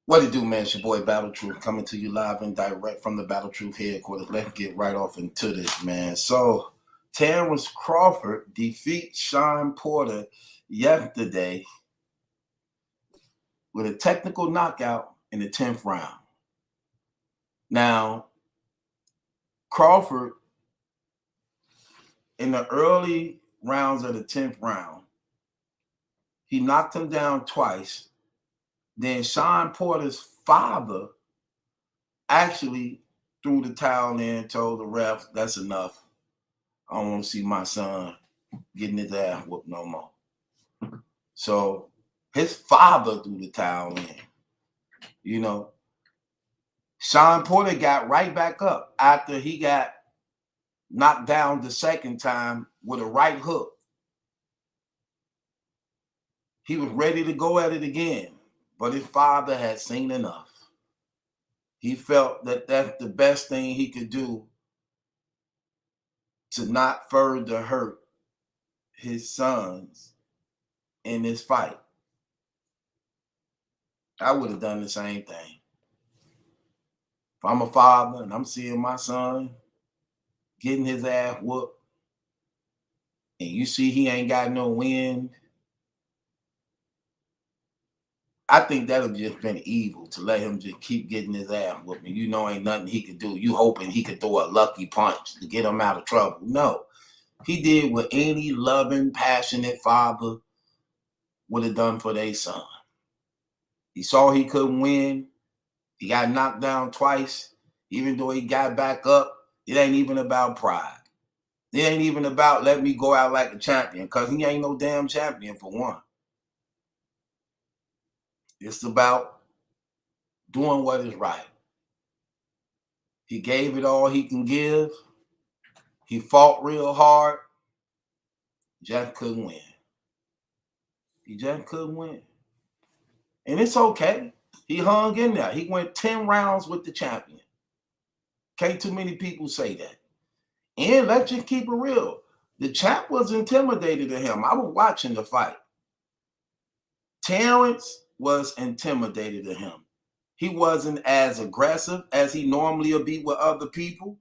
What it do, man? It's your boy Battle Truth coming to you live and direct from the Battle Truth headquarters. Let's get right off into this, man. So, Terrence Crawford defeats Shawn Porter yesterday with a technical knockout in the 10th round. Now, Crawford, in the early rounds of the 10th round, he knocked him down twice. Then Shawn Porter's father actually threw the towel in, told the ref, that's enough. I don't want to see my son getting his ass whooped no more. So his father threw the towel in. You know, Shawn Porter got right back up after he got knocked down the second time with a right hook. He was ready to go at it again, but his father had seen enough. He felt that that's the best thing he could do to not further hurt his sons in this fight. I would have done the same thing. If I'm a father and I'm seeing my son getting his ass whooped, and you see he ain't got no win, I think that would just been evil to let him just keep getting his ass whooped. And you know ain't nothing he could do. You hoping he could throw a lucky punch to get him out of trouble. No. He did what any loving, passionate father would have done for their son. He saw he couldn't win. He got knocked down twice. Even though he got back up, it ain't even about pride. It ain't even about let me go out like a champion, because he ain't no damn champion for one. It's about doing what is right. He gave it all he can give. He fought real hard. Just couldn't win. He just couldn't win. And it's okay. He hung in there. He went 10 rounds with the champion. Can't too many people say that. And let's just keep it real. The champ was intimidated of him. I was watching the fight. Terrence was intimidated of him. He wasn't as aggressive as he normally would be with other people.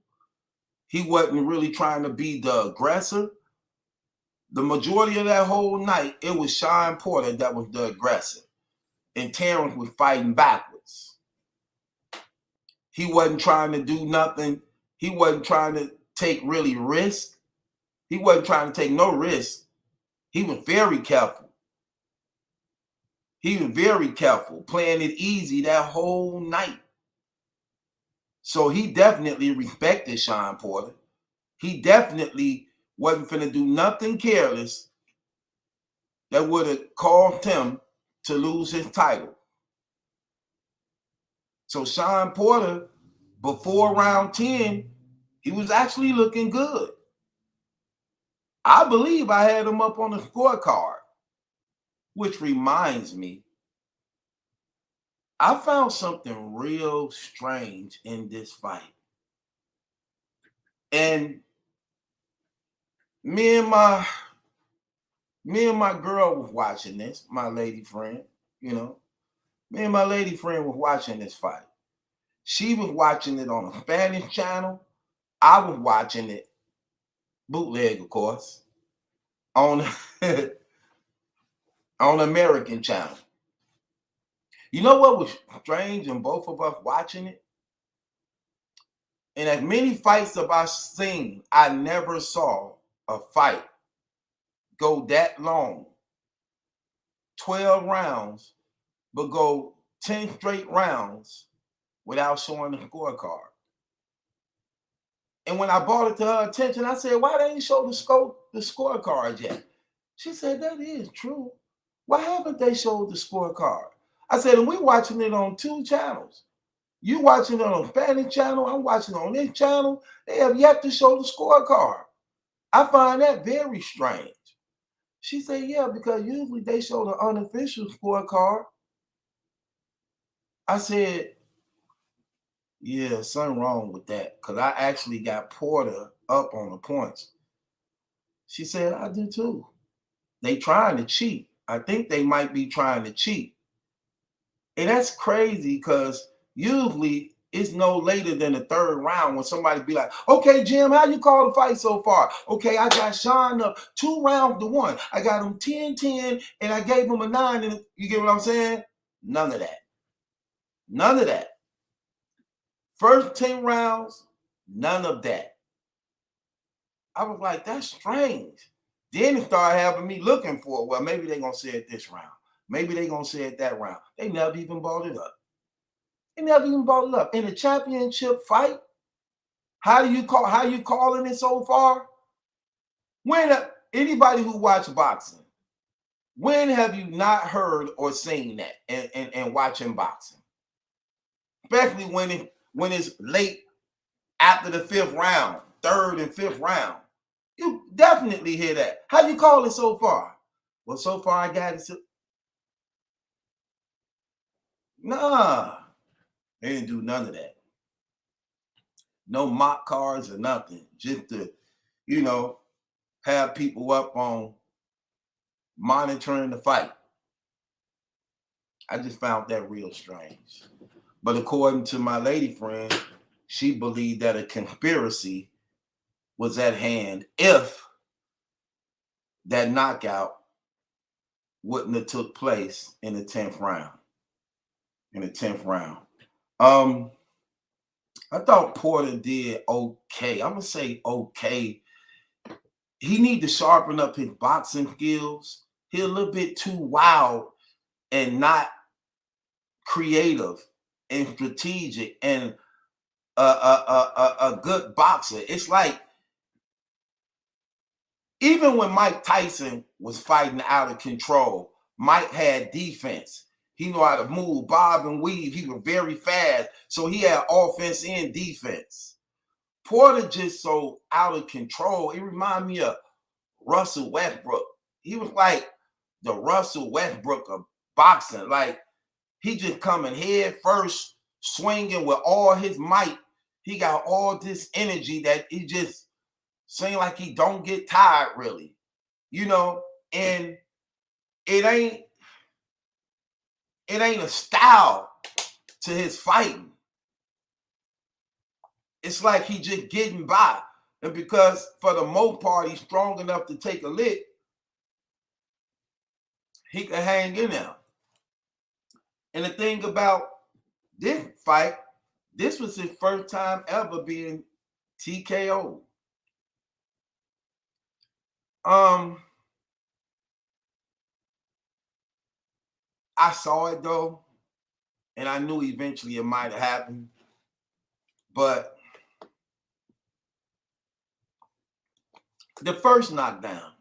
He wasn't really trying to be the aggressor. The majority of that whole night, it was Shawn Porter that was the aggressor. And Terrence was fighting backwards. He wasn't trying to do nothing. He wasn't trying to take really risk. He wasn't trying to take no risk. He was very careful. He was very careful, playing it easy that whole night. So he definitely respected Shawn Porter. He definitely wasn't finna do nothing careless that would have caused him to lose his title. So Shawn Porter, before round 10, he was actually looking good. I believe I had him up on the scorecard, which reminds me, I found something real strange in this fight. And me and my girl was watching this, my lady friend, you know. Me and my lady friend was watching this fight. She was watching it on a Spanish channel. I was watching it, bootleg, of course, on on American channel. You know what was strange in both of us watching it? In as many fights as I've seen, I never saw a fight go that long, 12 rounds, but go 10 straight rounds without showing the scorecard. And when I brought it to her attention, I said, why they ain't show the scorecard yet? She said, that is true. Why haven't they showed the scorecard? I said, and we're watching it on 2 channels. You watching it on Spanish channel, I'm watching it on this channel. They have yet to show the scorecard. I find that very strange. She said, yeah, because usually they show the unofficial scorecard. I said, yeah, something wrong with that, because I actually got Porter up on the points. She said, I do too. They trying to cheat. I think they might be trying to cheat. And that's crazy because usually it's no later than the third round when somebody be like, okay, Jim, how you call the fight so far? Okay, I got Sean up 2-1. I got him 10-10, and I gave him a 9. And you get what I'm saying? None of that. None of that. First 10 rounds, none of that. I was like, that's strange. Then it started having me looking for, well, maybe they're going to say it this round. Maybe they're going to say it that round. They never even brought it up. They never even brought it up. In the championship fight, how you calling it so far? When anybody who watch boxing, when have you not heard or seen that and watching boxing? Especially when it's late after the 5th round, 3rd and 5th round. You definitely hear that. How you call it so far? Well, so far I got it. Nah, they didn't do none of that. No mock cards or nothing. Just to, have people up on monitoring the fight. I just found that real strange. But according to my lady friend, she believed that a conspiracy was at hand if that knockout wouldn't have took place in the 10th round. I thought Porter did okay. I'm gonna say okay. He need to sharpen up his boxing skills. He's a little bit too wild and not creative and strategic and a good boxer. It's like even when Mike Tyson was fighting out of control, Mike had defense. He knew how to move, bob, and weave. He was very fast, so he had offense and defense. Porter just so out of control. It reminded me of Russell Westbrook. He was like the Russell Westbrook of boxing. Like he just coming head first, swinging with all his might. He got all this energy that he just seemed like he don't get tired really, and it ain't a style to his fighting. It's like he just getting by. And because for the most part he's strong enough to take a lick, he can hang in there. And the thing about this fight, this was his first time ever being TKO. I saw it though, and I knew eventually it might have happened. But the first knockdown,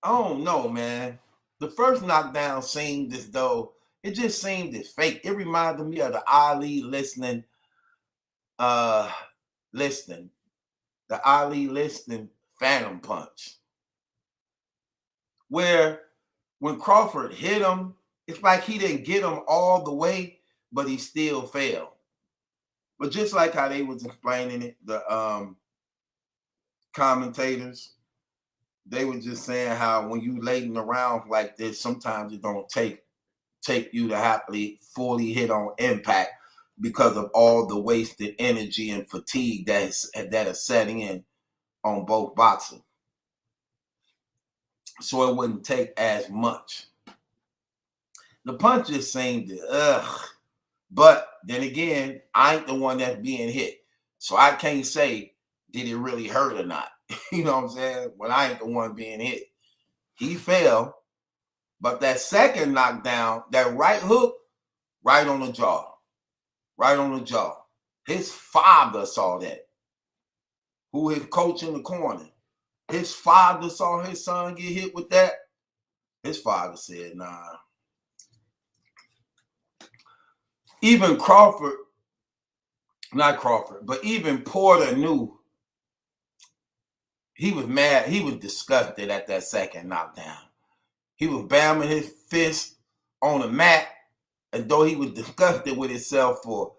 I don't know, man. The first knockdown seemed as though it just seemed as fake. It reminded me of the Ali listening, the Ali listening Phantom Punch, where when Crawford hit him, it's like he didn't get him all the way, but he still failed. But just like how they was explaining it, the commentators, they were just saying how when you laying around like this, sometimes it don't take you to happily fully hit on impact because of all the wasted energy and fatigue that is setting in on both boxers. So it wouldn't take as much. The punch just seemed but then again, I ain't the one that's being hit. So I can't say, did it really hurt or not? You know what I'm saying? When I ain't the one being hit. He fell, but that second knockdown, that right hook, right on the jaw. Right on the jaw. His father saw that. Who his coach in the corner. His father saw his son get hit with that. His father said, nah. Even not Crawford, but even Porter knew. He was mad. He was disgusted at that second knockdown. He was bamming his fist on the mat as though he was disgusted with himself for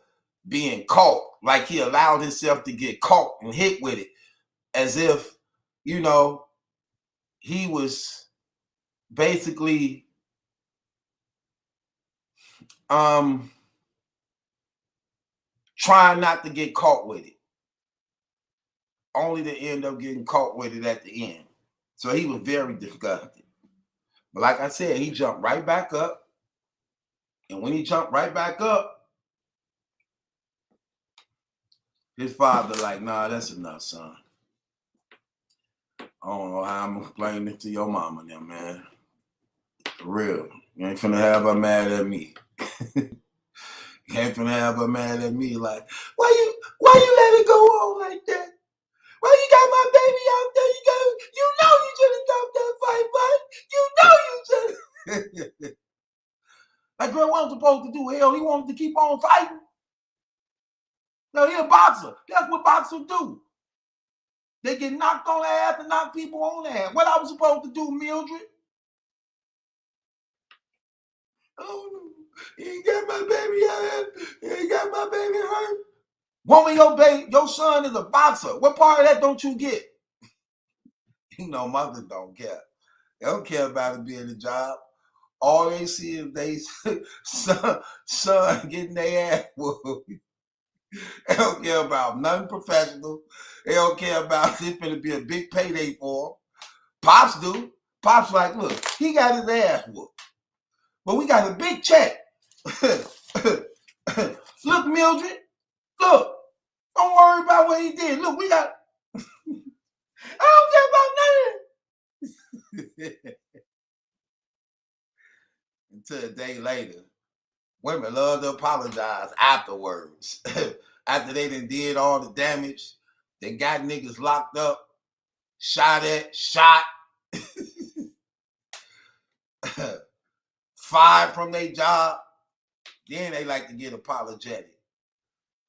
being caught. Like he allowed himself to get caught and hit with it. As if, he was basically trying not to get caught with it, only to end up getting caught with it at the end. So he was very disgusted. But like I said, he jumped right back up. And when he jumped right back up, his father like, nah, that's enough, son. I don't know how I'm gonna explain this to your mama now, man. For real. You ain't finna have her mad at me. You ain't finna have her mad at me like, why you let it go on like that? Why you got my baby out there? You know you shouldn't stop that fight, but you know you shouldn't. Like, girl, what I'm supposed to do? Hell, he wanted to keep on fighting. No, he a boxer. That's what boxers do. They get knocked on their ass and knock people on their ass. What I was supposed to do, Mildred? Oh, you ain't got my baby hurt. You ain't got my baby hurt. Woman, your son is a boxer. What part of that don't you get? You know, mothers don't care. They don't care about it being a job. All they see is they son getting their ass whooped. They don't care about nothing professional. They don't care about this finna be a big payday for them. Pops do. Pops like, look, he got his ass whooped. But we got a big check. Look, Mildred. Look. Don't worry about what he did. Look, we got. I don't care about nothing. Until a day later, women love to apologize afterwards. After they did all the damage, they got niggas locked up, shot, fired from their job. Then they like to get apologetic.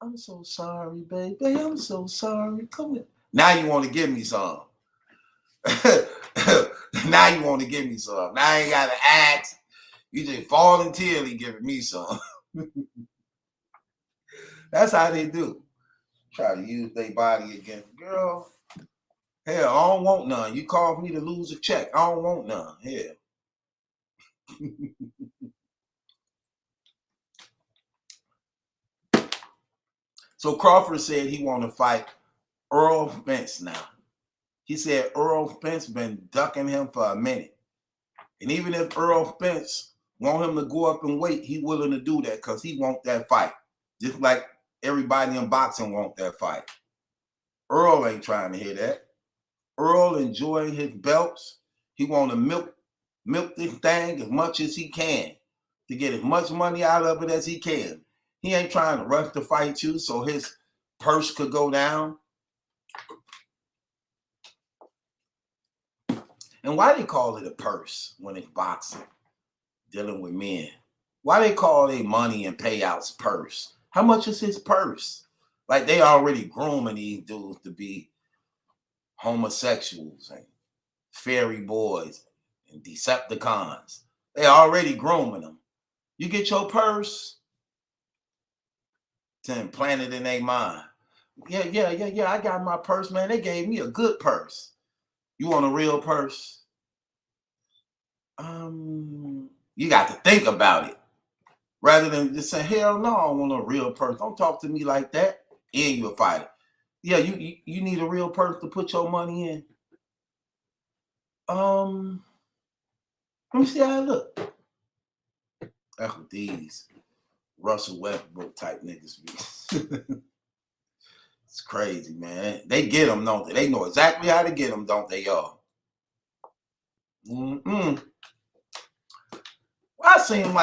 I'm so sorry, baby. I'm so sorry. Come here. Now you want to give me some. Now you want to give me some. Now I ain't got to ask. You just voluntarily giving me some. That's how they do. Try to use their body against girl. Hell, I don't want none. You called me to lose a check. I don't want none. Hell. So Crawford said he want to fight Earl Spence now. He said Earl Spence been ducking him for a minute. And even if Earl Spence want him to go up and wait, he willing to do that because he want that fight. Just like everybody in boxing want that fight. Earl ain't trying to hear that. Earl enjoying his belts. He want to milk this thing as much as he can to get as much money out of it as he can. He ain't trying to rush to fight you so his purse could go down. And why they call it a purse when it's boxing, dealing with men? Why they call their money and payouts purse? How much is his purse? Like they already grooming these dudes to be homosexuals and fairy boys and Decepticons. They already grooming them. You get your purse to implant it in their mind. Yeah. I got my purse, man. They gave me a good purse. You want a real purse? You got to think about it. Rather than just say, hell no, I don't want a real purse. Don't talk to me like that. And you a fighter. Yeah, you need a real purse to put your money in. Let me see how I look. That's what these Russell Westbrook type niggas be. It's crazy, man. They get them, don't they? They know exactly how to get them, don't they, y'all? Well, I seem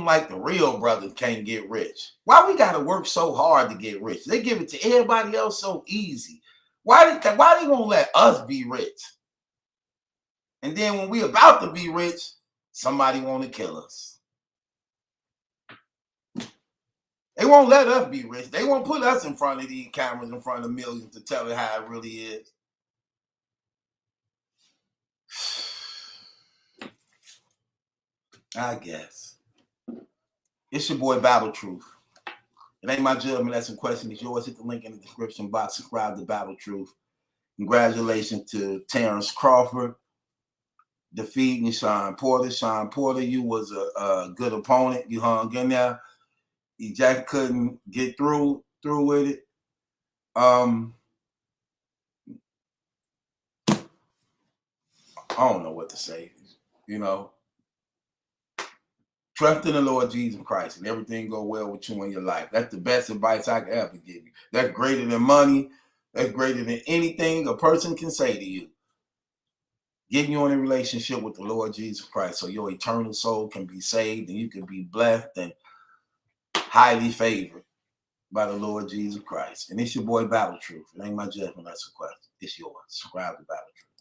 like the real brothers can't get rich. Why we gotta work so hard to get rich? They give it to everybody else so easy. Why they won't let us be rich? And then when we about to be rich, somebody want to kill us. They won't let us be rich. They won't put us in front of these cameras, in front of millions to tell it how it really is. I guess. It's your boy Battle Truth. It ain't my judgment. That's some question. It's yours. Hit the link in the description box. Subscribe to Battle Truth. Congratulations to Terrence Crawford. defeating Sean Porter. Sean Porter, you was a good opponent. You hung in there. Jack couldn't get through with it. I don't know what to say. You know, trust in the Lord Jesus Christ and everything go well with you in your life. That's the best advice I can ever give you. That's greater than money. That's greater than anything a person can say to you. Get you in a relationship with the Lord Jesus Christ so your eternal soul can be saved and you can be blessed and highly favored by the Lord Jesus Christ. And it's your boy Battle Truth. It ain't my judgment, that's a question. It's yours. Subscribe to Battle Truth.